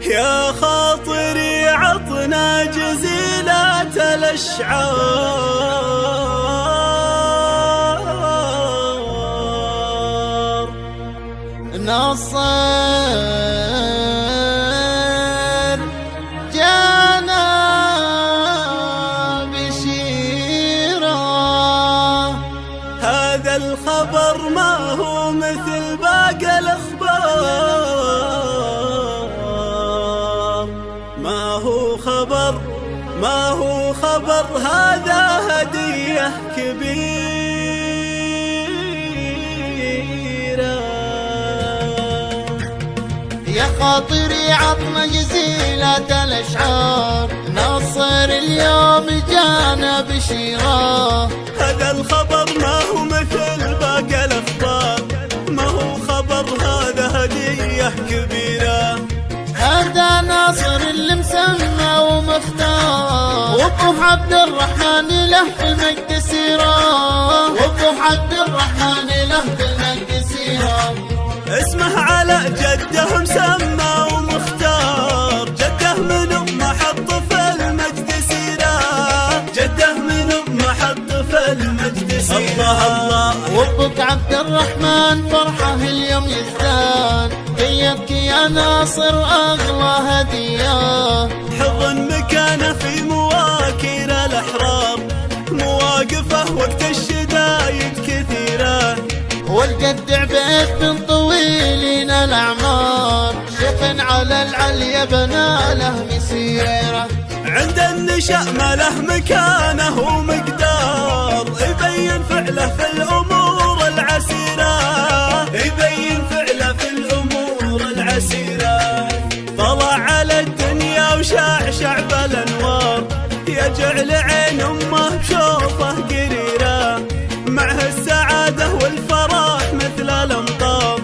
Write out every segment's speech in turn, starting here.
يا خاطري عطنا جزيلات الأشعار نصر جانا بشيرة. هذا الخبر ما هو مثل باقي الأخبار، ما هو خبر هذا هدية كبيرة. يا خاطري عطنا جزيلة الأشعار، نصر اليوم جانا بشيرة. هذا الخبر ما هو مثل باقي الأخبار، ما هو خبر هذا هدية كبيرة. هذا ناصر اللي مسمى ومختار، وابو عبد الرحمن له في المجد سيرة، وابو عبد الرحمن له في المجد سيرة. اسمه على جده مسمى ومختار، جده من أم حط في المجد سيرة، جده من أم حط في المجد سيرة. الله الله. وابوك عبد الرحمن فرحه اليوم يزداد، بيدك يا ناصر أغلى هدية. حضن مكانه في مواكر الأحرار، مواقفه وقت الشدايد كثيرة. والجد عبيد بن طويلين الأعمار، شيخ على العليا بنى له مسيرة. عند النشأ ما له مكانه ومقدار، يبين فعله في الأمور العسيرة، يبين فعله في الأمور العسيرة. طلع على الدنيا وشعشع بالأنوار، يجعل عين أمه بشوفه قريرة. معه السعادة والفرح مثل الأمطار،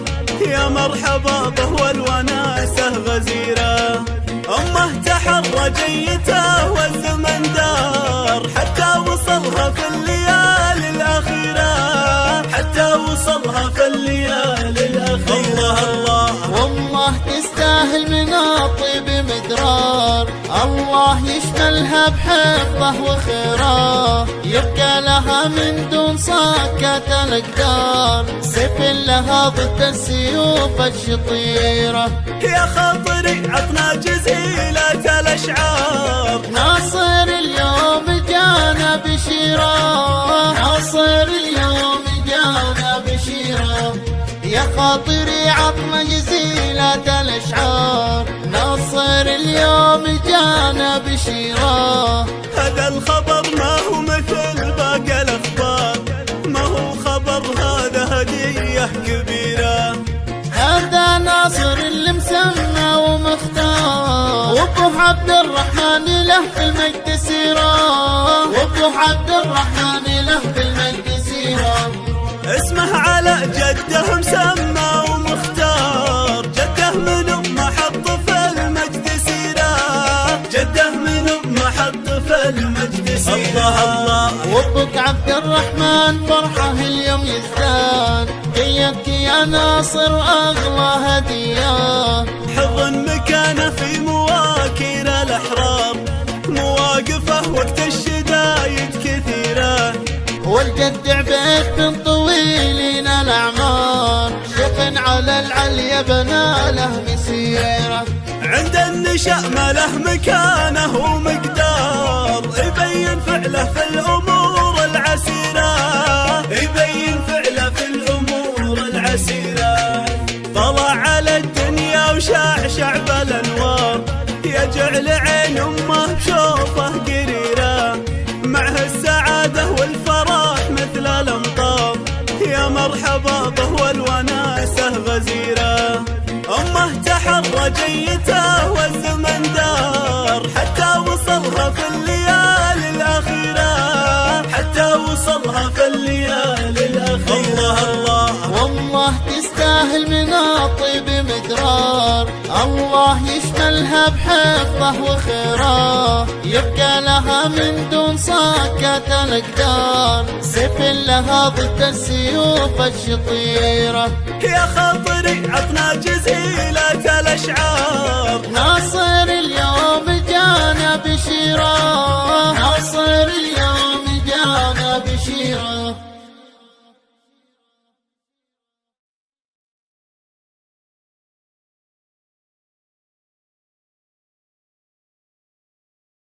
يا مرحبا به والوناسة غزيرة. أمه تحرى جيته والزمن دار، حتى وصلها في الليالي الأخيرة، حتى وصلها في الليالي الأخيرة. الله الله. والله تستاهل من الطيب مدرار، الله يشملها بحفظه وخيره. يبقى لها من دون صاكة الأقدار، سيف لها ضد السيوف الشطيرة. يا خاطري عطنا جزيلة الأشعار، ناصر اليوم جانا بشيرة، ناصر اليوم جانا بشيرة. يا خاطري عطنا جزيلة الأشعار، ناصر اليوم جانا بشيرة. هذا الخبر ما هو مثل باقي الأخبار، ما هو خبر هذا هدية كبيرة. هذا ناصر اللي مسمى ومختار، وابو عبد الرحمن له في المجد سيرة، وابو عبد الرحمن له في المجد سيرة. اسمه على جده مسمى ومختار، جده من أم حط في المجد سيرة، جده من أم حط في المجد سيرة. الله الله. وابوك عبد الرحمن فرحه اليوم يزداد، بيدك يا ناصر أغلى هدية. حضن مكانه في مواكر الأحرار، مواقفه وقت الشدايد كثيرة. والجد عبيد بن طويلين الأعمار، شيخ على العليا بنى له مسيرة. عند النشأ ما له مكانه ومقدار، يبين فعله في الأمور العسيرة، يبين فعله في الأمور العسيرة. طلع على الدنيا وشعشع بالأنوار، يجعل عين أمه بشوفه قريرة. معه السعادة والفرح مثل الأمطار، يا مرحبا به والوناسة غزيرة. أمه تحرى جيته والزمن دار، حتى وصلها في الليالي الأخيرة، حتى وصلها في الليالي الأخيرة. الله الله. والله تستاهل من الطيب مدرار، الله يشملها بحفظه وخيره. يبقى لها من دون صاكة الأقدار، سيف لها ضد السيوف الشطيرة. يا خاطري عطنا جزيلة الأشعار، الأشعار. ناصر اليوم جانا بشيره، ناصر اليوم جانا بشيره.